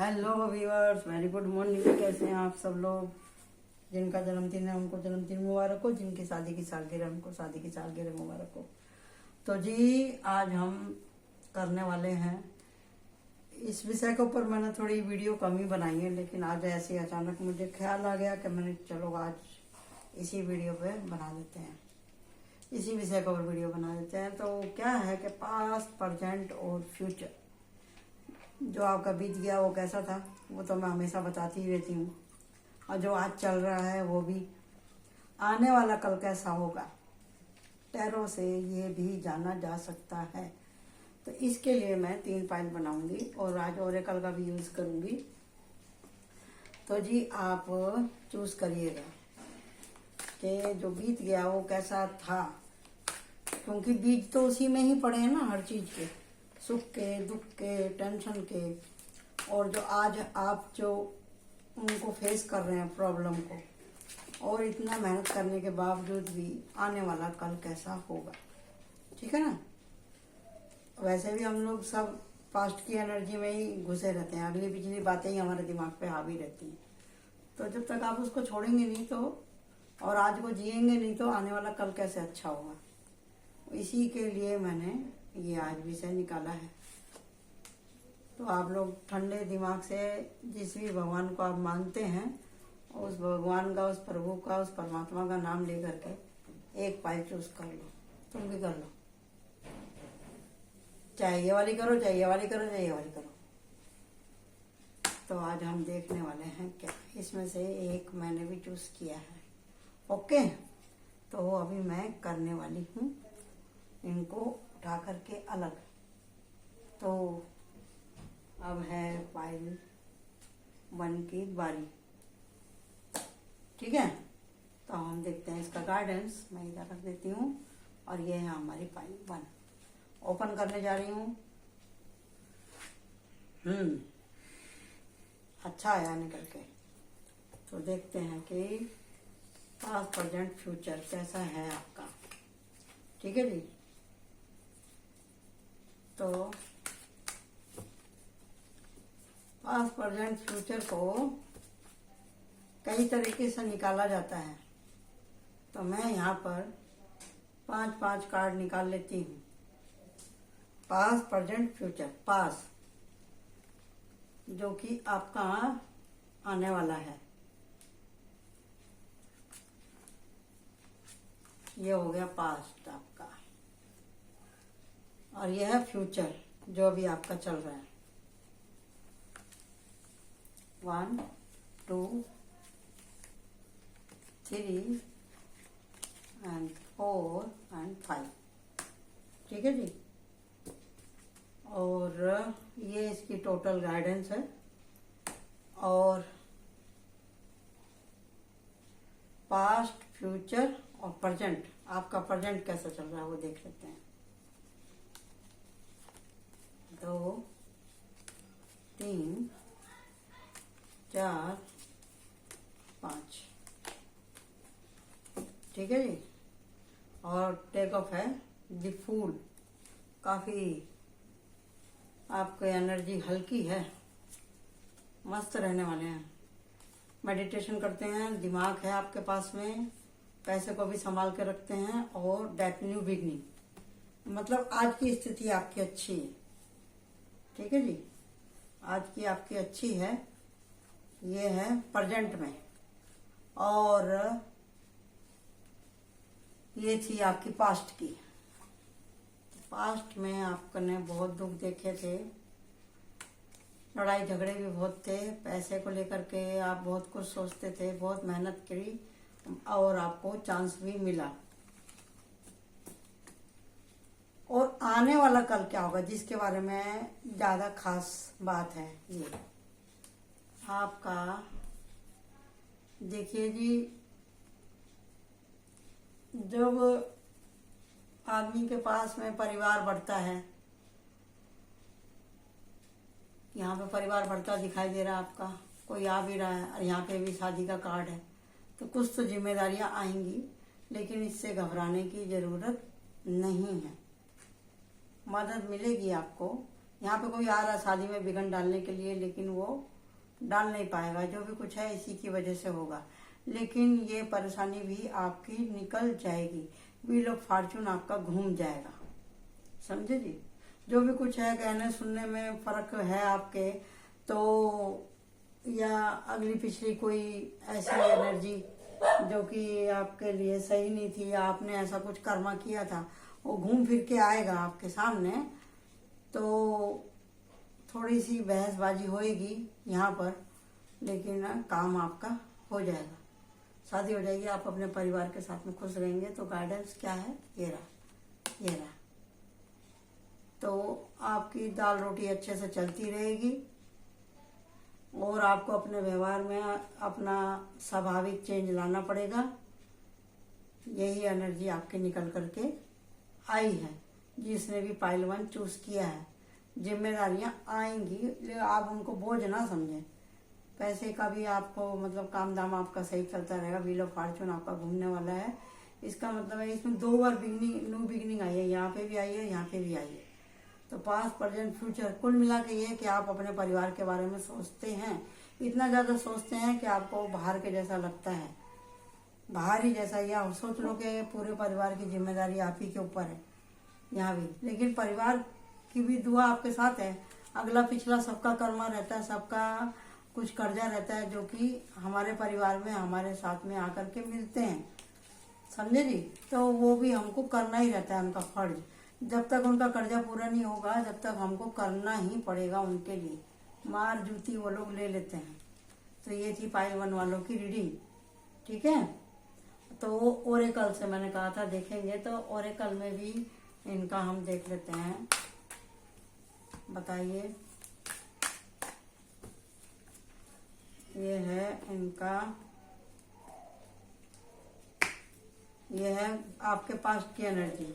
Hello viewers, very good morning. कैसे हैं आप सब लोग? जिनका जन्मदिन है उनको जन्मदिन मुबारक हो, जिनकी शादी की सालगिरह उनको शादी की सालगिरह मुबारक हो। तो जी, आज हम करने वाले हैं इस विषय के ऊपर। मैंने थोड़ी वीडियो कम ही बनाई है, लेकिन आज ऐसे अचानक मुझे ख्याल आ गया कि मैंने चलो आज इसी वीडियो पे बना देते हैं, इसी विषय के ऊपर वीडियो बना देते हैं। तो क्या है कि पास्ट, प्रेजेंट और फ्यूचर, जो आपका बीत गया वो कैसा था वो तो मैं हमेशा बताती ही रहती हूँ, और जो आज चल रहा है वो भी। आने वाला कल कैसा होगा, टैरो से ये भी जाना जा सकता है। तो इसके लिए मैं 3 फाइल बनाऊंगी और आज ओरेकल का भी यूज करूंगी। तो जी, आप चूज करिएगा कि जो बीत गया वो कैसा था, क्योंकि बीज तो उसी में ही पड़े हैं ना, हर चीज के, सुख के, दुख के, टेंशन के। और जो आज आप जो उनको फेस कर रहे हैं प्रॉब्लम को, और इतना मेहनत करने के बावजूद भी आने वाला कल कैसा होगा। ठीक है ना? वैसे भी हम लोग सब पास्ट की एनर्जी में ही घुसे रहते हैं, अगली पिछली बातें ही हमारे दिमाग पे हावी रहती हैं। तो जब तक आप उसको छोड़ेंगे नहीं तो, और आज को जिएंगे नहीं तो आने वाला कल कैसे अच्छा होगा। इसी के लिए मैंने ये आज विषय निकाला है। तो आप लोग ठंडे दिमाग से जिस भी भगवान को आप मानते हैं, उस भगवान का, उस प्रभु का, उस परमात्मा का नाम लेकर के एक फाइल चूज कर लो। तुम भी कर लो, चाहे ये वाली करो, चाहे ये वाली करो, चाहे ये वाली करो। तो आज हम देखने वाले हैं क्या, इसमें से एक मैंने भी चूज किया है। ओके, तो अभी मैं करने वाली हूँ इनको उठा करके अलग। तो अब है फाइल 1 की बारी। ठीक है, तो हम देखते हैं इसका गाइडेंस। मैं इधर रख देती हूँ और ये है हमारी फाइल 1। ओपन करने जा रही हूँ। अच्छा आया निकल के। तो देखते हैं कि पास्ट, प्रेजेंट, फ्यूचर कैसा है आपका। ठीक है जी। तो पास्ट, प्रेजेंट, फ्यूचर को कई तरीके से निकाला जाता है। तो मैं यहाँ पर 5-5 कार्ड निकाल लेती हूँ। Past, present, future. पास्ट जो कि आपका आने वाला है, ये हो गया पास्ट आपका। और यह है फ्यूचर जो अभी आपका चल रहा है। 1, 2, 3 and 4 and 5। ठीक है जी। और ये इसकी टोटल गाइडेंस है। और पास्ट, फ्यूचर और प्रेजेंट, आपका प्रेजेंट कैसा चल रहा है वो देख लेते हैं। 2, 3, 4, 5। ठीक है जी। और टेक ऑफ है द फूल। काफी आपकी एनर्जी हल्की है, मस्त रहने वाले हैं। मेडिटेशन करते हैं, दिमाग है आपके पास में, पैसे को भी संभाल के रखते हैं। और डेट न्यू बिगनिंग, मतलब आज की स्थिति आपकी अच्छी है। ठीक है जी, आज की आपकी अच्छी है। ये है प्रेजेंट में। और ये थी आपकी पास्ट की। पास्ट में आपने बहुत दुख देखे थे, लड़ाई झगड़े भी बहुत थे, पैसे को लेकर के आप बहुत कुछ सोचते थे, बहुत मेहनत करी और आपको चांस भी मिला। और आने वाला कल क्या होगा, जिसके बारे में ज्यादा खास बात है ये आपका। देखिए जी, जब आदमी के पास में परिवार बढ़ता है, यहाँ पे परिवार बढ़ता दिखाई दे रहा है आपका, कोई आ भी रहा है, और यहाँ पे भी शादी का कार्ड है। तो कुछ तो जिम्मेदारियां आएंगी, लेकिन इससे घबराने की जरूरत नहीं है। मदद मिलेगी आपको, यहाँ पे कोई आ रहा शादी में विघ्न डालने के लिए, लेकिन वो डाल नहीं पाएगा। जो भी कुछ है इसी की वजह से होगा, लेकिन ये परेशानी भी आपकी निकल जाएगी। व्हील ऑफ फॉर्चून आपका घूम जाएगा, समझे जी। जो भी कुछ है, कहने सुनने में फर्क है आपके, तो या अगली पिछली कोई ऐसी एनर्जी जो कि आपके लिए सही नहीं थी, या आपने ऐसा कुछ कर्मा किया था, वो घूम फिर के आएगा आपके सामने। तो थोड़ी सी बहसबाजी होएगी यहाँ पर, लेकिन काम आपका हो जाएगा, शादी हो जाएगी, आप अपने परिवार के साथ में खुश रहेंगे। तो गाइडेंस क्या है, ये रहा, ये रहा। तो आपकी दाल रोटी अच्छे से चलती रहेगी, और आपको अपने व्यवहार में अपना स्वाभाविक चेंज लाना पड़ेगा। यही एनर्जी आपके निकल करके आई है। जिसने भी पाइल 1 चूज किया है, जिम्मेदारियां आएंगी, लेकिन आप उनको बोझ ना समझें। पैसे का भी आपको मतलब काम दाम आपका सही चलता रहेगा। व्हील ऑफ फॉर्चून आपका घूमने वाला है। इसका मतलब है इसमें 2 बार न्यू बिगिनिंग आई है, यहाँ पे भी आई है, यहाँ पे भी आई है। तो पास्ट प्रेजेंट फ्यूचर कुल मिला के ये कि आप अपने परिवार के बारे में सोचते हैं, इतना ज्यादा सोचते हैं कि आपको बाहर के जैसा लगता है, बाहर ही जैसा। या सोच लो कि पूरे परिवार की जिम्मेदारी आप ही के ऊपर है यहाँ भी, लेकिन परिवार की भी दुआ आपके साथ है। अगला पिछला सबका कर्मा रहता है, सबका कुछ कर्जा रहता है, जो कि हमारे परिवार में हमारे साथ में आकर के मिलते हैं, समझे जी। तो वो भी हमको करना ही रहता है, उनका फर्ज। जब तक उनका कर्जा पूरा नहीं होगा, जब तक हमको करना ही पड़ेगा उनके लिए। मार जूती वो लोग ले लेते हैं। तो ये थी पाइल 1 वालों की रीडिंग, ठीक है। तो ओरेकल से मैंने कहा था देखेंगे, तो ओरेकल में भी इनका हम देख लेते हैं। बताइए, ये है इनका, ये है आपके पास की एनर्जी।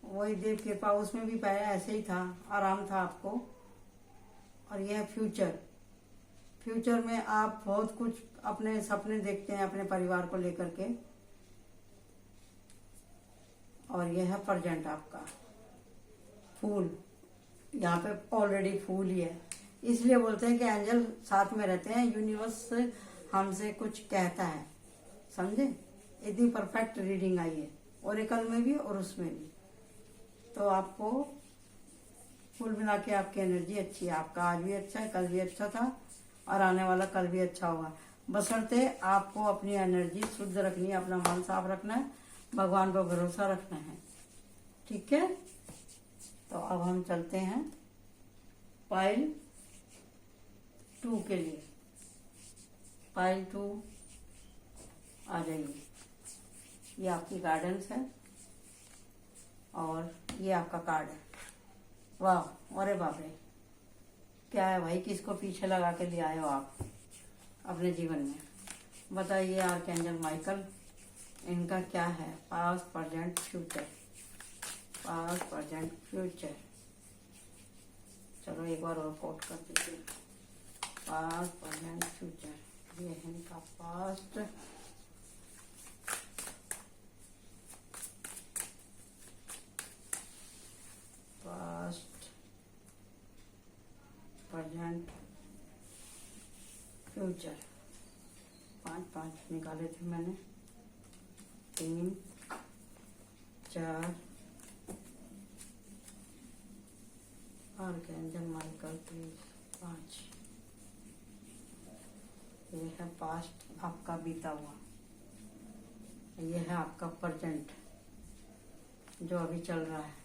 वही देव कृपा, उसमें भी पहले ऐसे ही था, आराम था आपको। और यह है फ्यूचर। फ्यूचर में आप बहुत कुछ अपने सपने देखते हैं अपने परिवार को लेकर के। और यह है प्रेजेंट आपका फूल। यहाँ पे ऑलरेडी फूल ही है, इसलिए बोलते हैं कि एंजल साथ में रहते हैं, यूनिवर्स हमसे कुछ कहता है, समझे। इतनी परफेक्ट रीडिंग आई है, ओरेकल में भी और उसमें भी। तो आपको कुल मिला के आपकी एनर्जी अच्छी है। आपका आज भी अच्छा है, कल भी अच्छा था, और आने वाला कल भी अच्छा होगा। बशर्ते आपको अपनी एनर्जी शुद्ध रखनी है, अपना मन साफ रखना है, भगवान पर भरोसा रखना है, ठीक है। तो अब हम चलते हैं पाइल 2 के लिए। पाइल 2 आ जाइए। ये आपकी गाइडेंस है, और ये आपका कार्ड है। वाह, अरे बाप रे, क्या है भाई, किसको पीछे लगा के ले आए हो आप अपने जीवन में। बताइए आर्कएंजल माइकल, इनका क्या है past present future. Past present future, चलो एक बार और कोट कर दीजिए। पास्ट प्रेजेंट फ्यूचर, ये है इनका पास्ट प्रेजेंट फ्यूचर। 5 निकाले थे मैंने, 3 4 आर्कएंजल माइकल प्लीज 5। ये है पास्ट आपका बीता हुआ, ये है आपका प्रेजेंट जो अभी चल रहा है।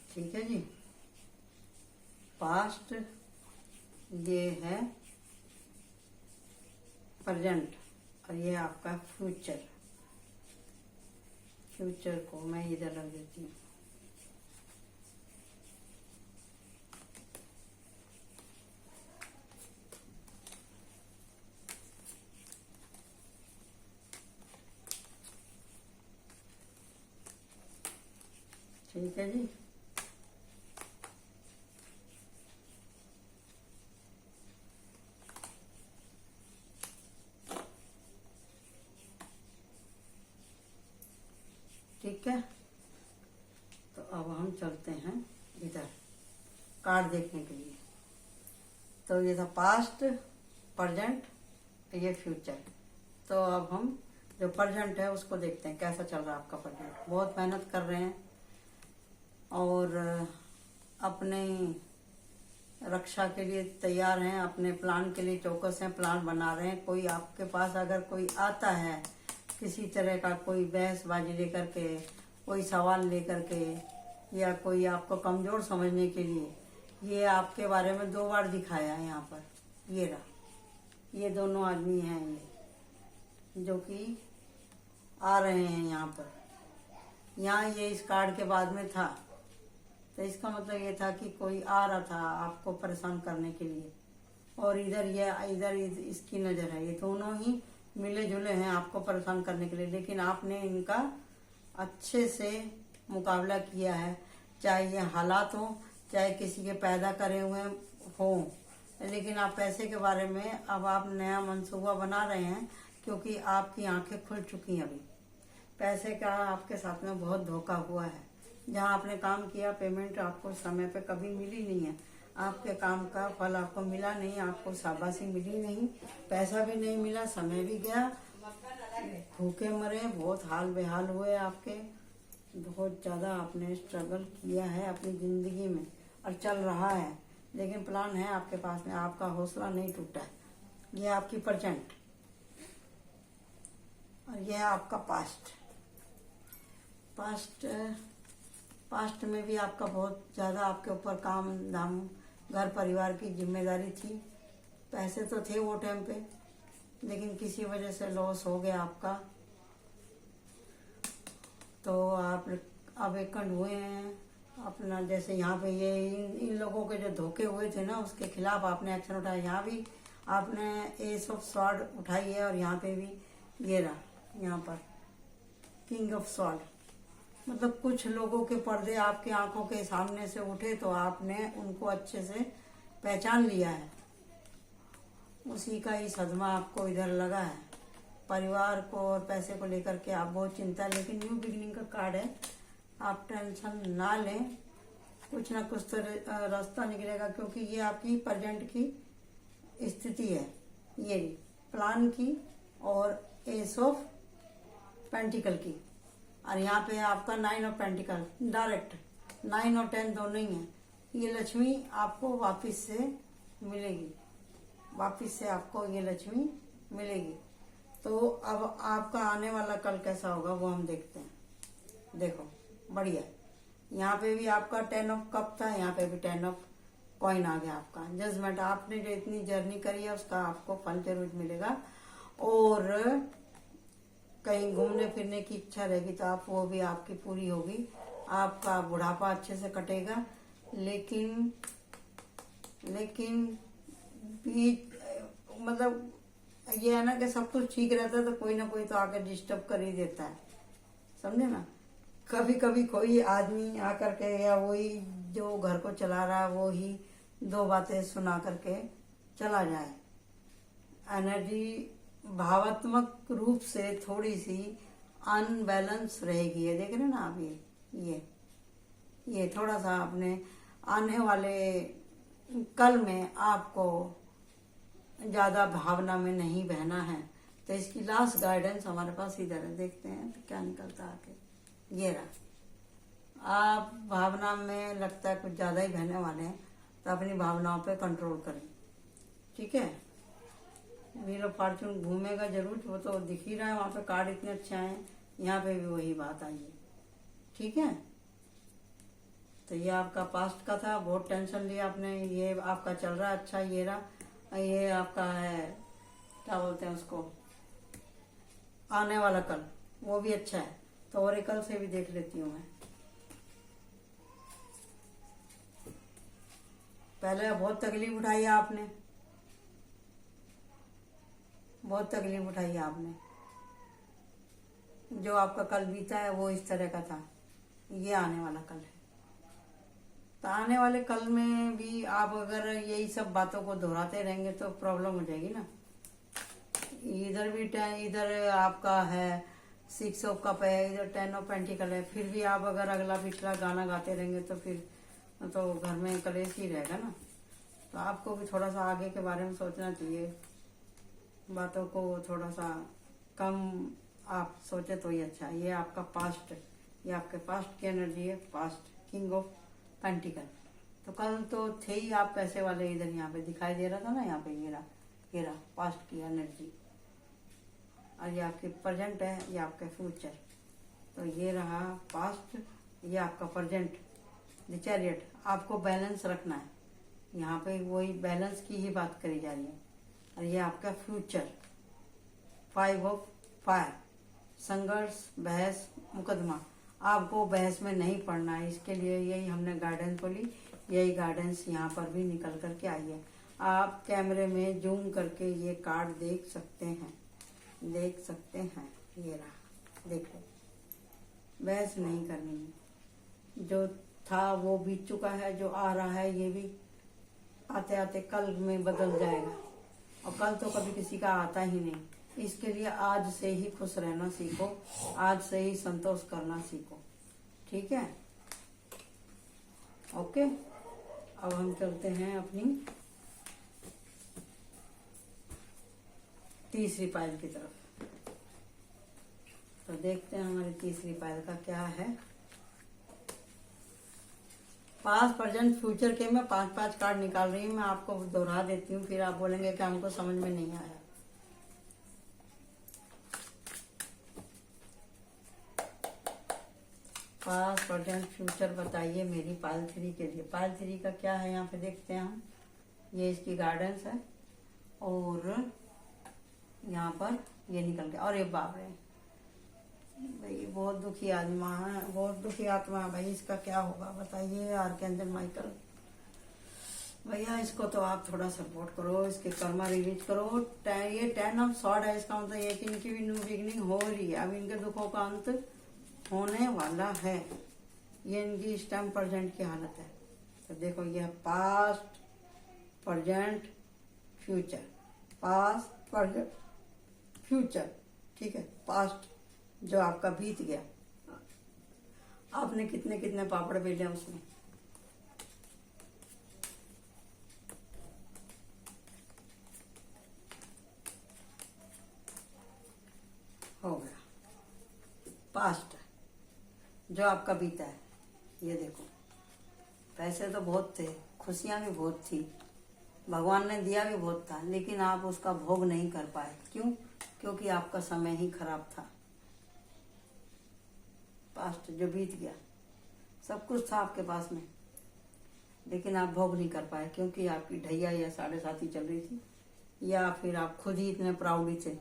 ठीक है जी। पास्ट ये है प्रेजेंट, और ये आपका फ्यूचर। फ्यूचर को मैं इधर रख देती हूँ। ठीक है जी। ठीक है, तो अब हम चलते हैं इधर कार्ड देखने के लिए। तो ये था पास्ट, प्रेजेंट, ये फ्यूचर। तो अब हम जो प्रेजेंट है उसको देखते हैं कैसा चल रहा है आपका प्रेजेंट। बहुत मेहनत कर रहे हैं और अपने रक्षा के लिए तैयार हैं, अपने प्लान के लिए चौकस हैं, प्लान बना रहे हैं। कोई आपके पास अगर कोई आता है किसी तरह का कोई बहसबाजी लेकर के, कोई सवाल लेकर के, या कोई आपको कमजोर समझने के लिए, ये आपके बारे में 2 बार दिखाया है यहाँ पर। ये रहा, ये दोनों आदमी हैं ये जो कि आ रहे हैं यहाँ पर। यहाँ ये इस कार्ड के बाद में था, तो इसका मतलब ये था कि कोई आ रहा था आपको परेशान करने के लिए। और इधर इसकी नज़र है। ये दोनों ही मिले जुले हैं आपको परेशान करने के लिए, लेकिन आपने इनका अच्छे से मुकाबला किया है। चाहे ये हालात हो, चाहे किसी के पैदा करे हुए हो, लेकिन आप पैसे के बारे में अब आप नया मंसूबा बना रहे हैं, क्योंकि आपकी आंखें खुल चुकी हैं। अभी पैसे का आपके साथ में बहुत धोखा हुआ है। जहां आपने काम किया, पेमेंट आपको समय पे कभी मिली नहीं है। आपके काम का फल आपको मिला नहीं, आपको शाबाशी मिली नहीं, पैसा भी नहीं मिला, समय भी गया, भूखे मरे, बहुत हाल बेहाल हुए आपके। बहुत ज़्यादा आपने स्ट्रगल किया है अपनी ज़िंदगी में और चल रहा है, लेकिन प्लान है आपके पास में, आपका हौसला नहीं टूटा है। यह आपकी प्रेजेंट और यह है आपका पास्ट। पास्ट में भी आपका बहुत ज़्यादा आपके ऊपर काम धाम, घर परिवार की जिम्मेदारी थी। पैसे तो थे वो टाइम पे, लेकिन किसी वजह से लॉस हो गया आपका। तो आप अब एकंड हुए हैं अपना। जैसे यहाँ पे ये इन लोगों के जो धोखे हुए थे ना, उसके खिलाफ आपने एक्शन उठाया। यहाँ भी आपने एस ऑफ स्वॉर्ड उठाई है और यहाँ पे भी ये रहा, यहाँ पर किंग ऑफ स्वॉर्ड। मतलब कुछ लोगों के पर्दे आपकी आंखों के सामने से उठे, तो आपने उनको अच्छे से पहचान लिया है। उसी का ही सदमा आपको इधर लगा है। परिवार को और पैसे को लेकर के आप बहुत चिंता, लेकिन न्यू बिगिनिंग का कार्ड है। आप टेंशन ना लें, कुछ ना कुछ तो रास्ता निकलेगा, क्योंकि ये आपकी प्रेजेंट की स्थिति है। ये प्लान की और एस ऑफ पेंटिकल की, और यहाँ पे आपका 9 ऑफ पेंटिकल डायरेक्ट। 9 और 10 दोनों ही है। ये लक्ष्मी आपको वापस से मिलेगी, वापस से आपको ये लक्ष्मी मिलेगी। तो अब आपका आने वाला कल कैसा होगा वो हम देखते हैं। देखो बढ़िया, यहाँ पे भी आपका 10 ऑफ कप था, यहाँ पे भी 10 ऑफ कॉइन आ गया आपका। जजमेंट, आपने जो इतनी जर्नी करी है उसका आपको फल जरूर मिलेगा। और कहीं घूमने फिरने की इच्छा रहेगी तो आप वो भी आपकी पूरी होगी। आपका बुढ़ापा अच्छे से कटेगा, लेकिन मतलब ये है ना कि सब कुछ ठीक रहता है तो कोई ना कोई तो आकर डिस्टर्ब कर ही देता है, समझे ना। कभी कभी कोई आदमी आकर के, या वही जो घर को चला रहा है वो ही 2 बातें सुना करके चला जाए। एनर्जी भावात्मक रूप से थोड़ी सी अनबैलेंस रहेगी। ये देख रहे ना आप, ये थोड़ा सा अपने आने वाले कल में आपको ज्यादा भावना में नहीं बहना है। तो इसकी लास्ट गाइडेंस हमारे पास इधर है, देखते हैं तो क्या निकलता है आगे। ये रहा, आप भावना में लगता है कुछ ज्यादा ही बहने वाले हैं, तो अपनी भावनाओं पे कंट्रोल करें, ठीक है। व्हील ऑफ फॉर्चून घूमेगा जरूर, वो तो दिख ही रहा है, वहां पे कार्ड इतने अच्छे आए। यहाँ पे भी वही बात आई है, ठीक है। तो ये आपका पास्ट का था, बहुत टेंशन लिया आपने। ये आपका चल रहा है अच्छा, ये रहा। ये आपका है, क्या बोलते हैं उसको, आने वाला कल, वो भी अच्छा है। तो ओरेकल से भी देख लेती हूँ मैं। पहले बहुत तकलीफ उठाई है आपने, बहुत तकलीफ उठाई है आपने। जो आपका कल बीता है वो इस तरह का था। ये आने वाला कल है। तो आने वाले कल में भी आप अगर यही सब बातों को दोहराते रहेंगे तो प्रॉब्लम हो जाएगी ना। इधर भी इधर आपका है 6 ऑफ कप है, इधर 10 ऑफ पेंटिकल है, फिर भी आप अगर अगला पिछला गाना गाते रहेंगे तो फिर तो घर में कलेश ही रहेगा ना। तो आपको भी थोड़ा सा आगे के बारे में सोचना चाहिए, बातों को थोड़ा सा कम आप सोचे तो ही अच्छा। ये आपका पास्ट, ये आपके पास्ट की एनर्जी है, पास्ट किंग ऑफ पेंटिकल। तो कल तो थे ही आप पैसे वाले, इधर यहाँ पे दिखाई दे रहा था ना, यहाँ पे ये रहा पास्ट की एनर्जी। और ये आपके प्रेजेंट है, ये आपका फ्यूचर। तो ये रहा पास्ट, ये आपका प्रेजेंट द चैरियट। आपको बैलेंस रखना है, यहाँ पे वही बैलेंस की ही बात करी जा रही है। और ये आपका फ्यूचर 5 ऑफ फायर, संघर्ष, बहस, मुकदमा। आपको बहस में नहीं पड़ना है, इसके लिए यही हमने गाइडेंस बोली, यही गाइडेंस यहाँ पर भी निकल करके आई है। आप कैमरे में जूम करके ये कार्ड देख सकते हैं, देख सकते हैं। ये रहा, देख लो। बहस नहीं करनी है, जो था वो बीत चुका है, जो आ रहा है ये भी आते आते कल में बदल जाएगा। और कल तो कभी किसी का आता ही नहीं। इसके लिए आज से ही खुश रहना सीखो, आज से ही संतोष करना सीखो, ठीक है? ओके, अब हम चलते हैं अपनी तीसरी पायल की तरफ। तो देखते हैं हमारी तीसरी पायल का क्या है। पास्ट, प्रेजेंट, फ्यूचर के मैं 5-5 कार्ड निकाल रही हूँ। मैं आपको दोहरा देती हूँ, फिर आप बोलेंगे कि हमको समझ में नहीं आया। पास्ट, प्रेजेंट, फ्यूचर बताइए मेरी पायल 3 के लिए। पायल 3 का क्या है यहाँ पे देखते हैं हम। ये इसकी गाइडेंस है और यहाँ पर ये निकल गया। और ये बाप रे भाई, बहुत दुखी आत्मा है, बहुत दुखी आत्मा है भाई। इसका क्या होगा बताइए आर्कएंजल माइकल। भैया इसको तो आप थोड़ा सपोर्ट करो, इसके कर्मा रिलीज करो। ये 10 ऑफ सॉर्ड है, इसका मतलब ये कि इनकी भी न्यू बिगिनिंग हो रही है। अब इनके दुखों का अंत होने वाला है। ये इनकी इस टाइम प्रेजेंट की हालत है। तो देखो ये past, present, future, past, present, future, ठीक है। पास्ट जो आपका बीत गया, आपने कितने कितने पापड़ बेले उसमें, हो गया। पास्ट जो आपका बीता है, ये देखो पैसे तो बहुत थे, खुशियां भी बहुत थी, भगवान ने दिया भी बहुत था, लेकिन आप उसका भोग नहीं कर पाए। क्यों? क्योंकि आपका समय ही खराब था। पास्ट जो बीत गया, सब कुछ था आपके पास में, लेकिन आप भोग नहीं कर पाए क्योंकि आपकी ढैया या 7.5 चल रही थी, या फिर आप खुद ही इतने प्राउडी थे।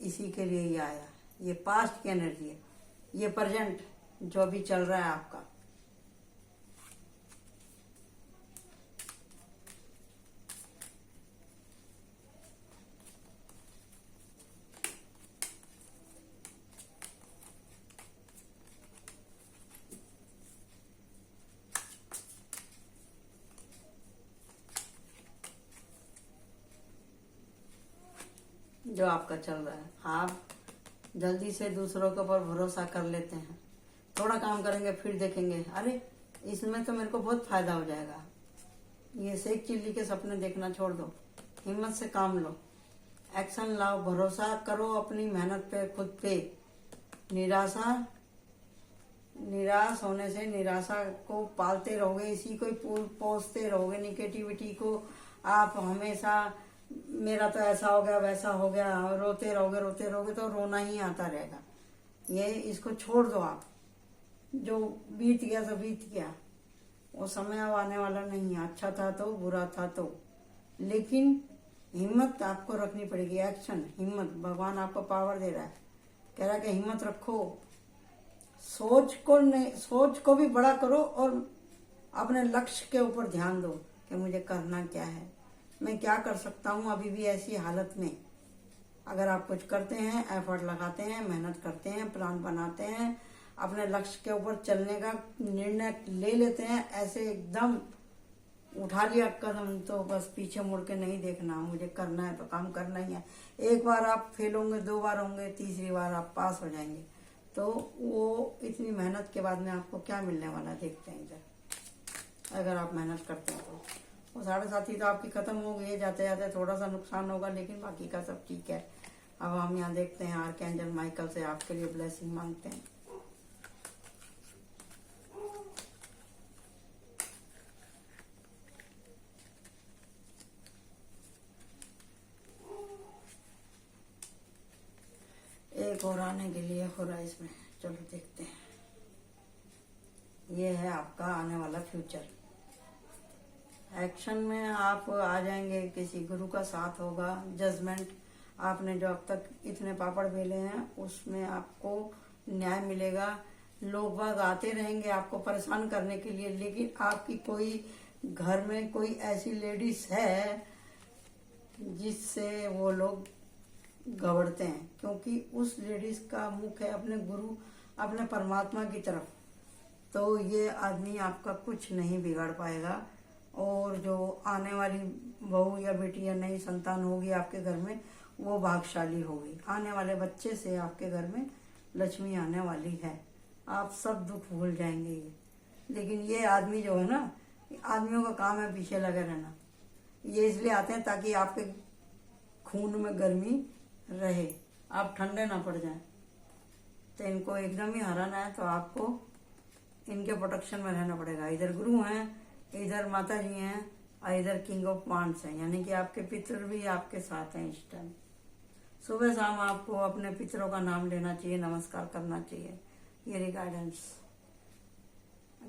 इसी के लिए ये आया। ये पास्ट की एनर्जी है, ये प्रेजेंट जो अभी चल रहा है आपका। जो आपका चल रहा है, आप जल्दी से दूसरों के ऊपर भरोसा कर लेते हैं। थोड़ा काम करेंगे फिर देखेंगे अरे इसमें तो मेरे को बहुत फायदा हो जाएगा। ये सेक चिल्ली के सपने देखना छोड़ दो, हिम्मत से काम लो, एक्शन लाओ, भरोसा करो अपनी मेहनत पे, खुद पे। निराश होने से निराशा को पालते रहोगे, इसी को पोसते रहोगे, निगेटिविटी को। आप हमेशा मेरा तो ऐसा हो गया वैसा हो गया, रोते रहोगे तो रोना ही आता रहेगा। ये इसको छोड़ दो आप। जो बीत गया तो बीत गया, वो समय अब आने वाला नहीं है। अच्छा था तो, बुरा था तो, लेकिन हिम्मत आपको रखनी पड़ेगी। एक्शन, हिम्मत। भगवान आपको पावर दे रहा है, कह रहा है कि हिम्मत रखो। सोच को भी बड़ा करो और अपने लक्ष्य के ऊपर ध्यान दो कि मुझे करना क्या है, मैं क्या कर सकता हूँ अभी भी ऐसी हालत में। अगर आप कुछ करते हैं, एफर्ट लगाते हैं, मेहनत करते हैं, प्लान बनाते हैं, अपने लक्ष्य के ऊपर चलने का निर्णय ले लेते हैं, ऐसे एकदम उठा लिया कदम तो बस पीछे मुड़ के नहीं देखना, मुझे करना है तो काम करना ही है। एक बार आप फेल होंगे, 2 बार होंगे, तीसरी बार आप पास हो जाएंगे। तो वो इतनी मेहनत के बाद में आपको क्या मिलने वाला देखते हैं इधर, अगर आप मेहनत करते हैं तो। वो 7.5 तो आपकी खत्म हो गई है, जाते जाते थोड़ा सा नुकसान होगा, लेकिन बाकी का सब ठीक है। अब हम यहाँ देखते हैं आर्कएंजल माइकल से आपके लिए ब्लेसिंग मांगते हैं। एक और आने के लिए हो रहा है इसमें, चलो देखते हैं। ये है आपका आने वाला फ्यूचर। एक्शन में आप आ जाएंगे, किसी गुरु का साथ होगा, जजमेंट। आपने जो अब तक इतने पापड़ बेले हैं उसमें आपको न्याय मिलेगा। लोग बाग आते रहेंगे आपको परेशान करने के लिए, लेकिन आपकी कोई घर में कोई ऐसी लेडीज है जिससे वो लोग घबरते हैं, क्योंकि उस लेडीज का मुख है अपने गुरु, अपने परमात्मा की तरफ। तो ये आदमी आपका कुछ नहीं बिगाड़ पाएगा। और जो आने वाली बहू या बेटी या नई संतान होगी आपके घर में, वो भाग्यशाली होगी। आने वाले बच्चे से आपके घर में लक्ष्मी आने वाली है, आप सब दुख भूल जाएंगे ये। लेकिन ये आदमी जो है ना, आदमियों का काम है पीछे लगे रहना। ये इसलिए आते हैं ताकि आपके खून में गर्मी रहे, आप ठंडे ना पड़ जाएं। तो इनको एकदम ही हराना है तो आपको इनके प्रोटेक्शन में रहना पड़ेगा। इधर गुरु हैं, इधर माता जी हैं, और इधर किंग ऑफ वांड्स हैं, यानी कि आपके पितर भी आपके साथ हैं इस टाइम। सुबह शाम आपको अपने पितरों का नाम लेना चाहिए, नमस्कार करना चाहिए। ये गाइडेंस।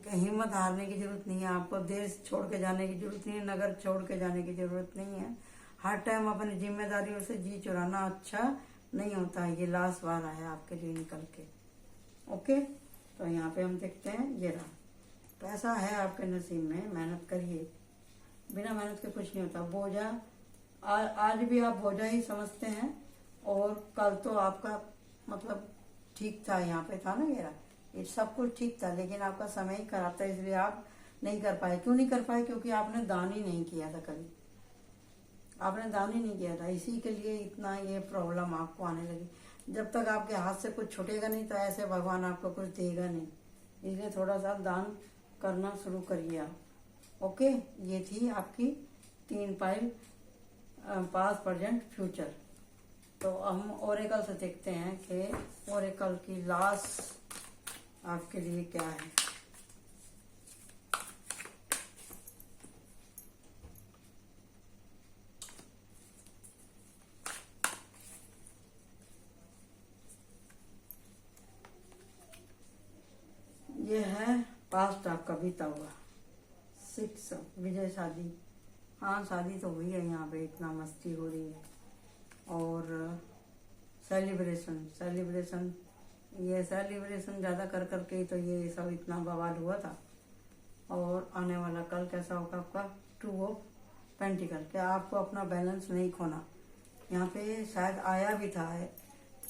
हिम्मत हारने की जरूरत नहीं है, आपको देश छोड़ के जाने की जरूरत नहीं है, नगर छोड़ के जाने की जरूरत नहीं है। हर टाइम अपनी जिम्मेदारियों से जी चुराना अच्छा नहीं होता है। ये लास्ट बार आया आपके लिए निकल के। ओके, तो यहाँ पे हम देखते हैं ये रहा। पैसा है आपके नसीब में, मेहनत करिए। बिना मेहनत के कुछ नहीं होता। बोझा आज भी आप बोझा ही समझते हैं, और कल तो आपका मतलब ठीक था, यहाँ पे था ना ये सब कुछ ठीक था, लेकिन आपका समय ही खराब था, इसलिए आप नहीं कर पाए। क्यों नहीं कर पाए? क्योंकि आपने दान ही नहीं किया था कभी, आपने दान ही नहीं किया था, इसी के लिए इतना ये प्रॉब्लम आपको आने लगी। जब तक आपके हाथ से कुछ छूटेगा नहीं तो ऐसे भगवान आपको कुछ देगा नहीं, इसलिए थोड़ा सा दान करना शुरू करिए आप। ओके, ये थी आपकी 3 फाइल पास्ट प्रेजेंट फ्यूचर। तो हम ओरेकल से देखते हैं कि ओरेकल की लास्ट आपके लिए क्या है। ये है पास्ट आपका बीता हुआ। 6 विजय शादी। हाँ, शादी तो हुई है, यहाँ पे इतना मस्ती हो रही है। और सेलिब्रेशन ये सेलिब्रेशन ज़्यादा कर करके ही तो ये सब इतना बवाल हुआ था। और आने वाला कल कैसा होगा आपका 2 ऑफ पेंटिकल। क्या आपको अपना बैलेंस नहीं खोना। यहाँ पे शायद आया भी था,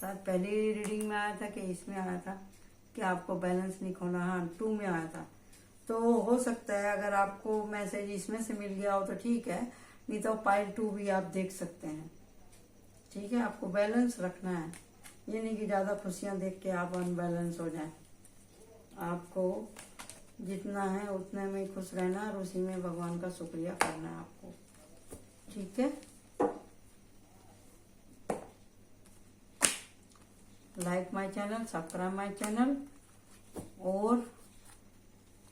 शायद पहली रीडिंग में आया था कि इसमें आया था कि आपको बैलेंस नहीं खोना। हाँ, 2 में आया था। तो हो सकता है अगर आपको मैसेज इसमें से मिल गया हो तो ठीक है, नहीं तो पाइल 2 भी आप देख सकते हैं। ठीक है, आपको बैलेंस रखना है, ये नहीं कि ज़्यादा खुशियाँ देख के आप अनबैलेंस हो जाएं। आपको जितना है उतने में खुश रहना और उसी में भगवान का शुक्रिया करना है आपको। ठीक है, like my channel, subscribe my channel. और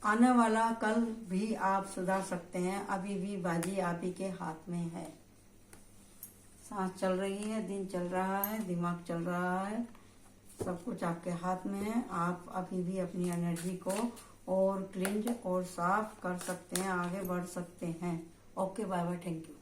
आने वाला कल भी आप सुधार सकते हैं, अभी भी बाजी आप ही के हाथ में है। सांस चल रही है, दिन चल रहा है, दिमाग चल रहा है, सब कुछ आपके हाथ में है। आप अभी भी अपनी एनर्जी को और क्लींज और साफ कर सकते हैं, आगे बढ़ सकते हैं। Okay, bye bye, thank you.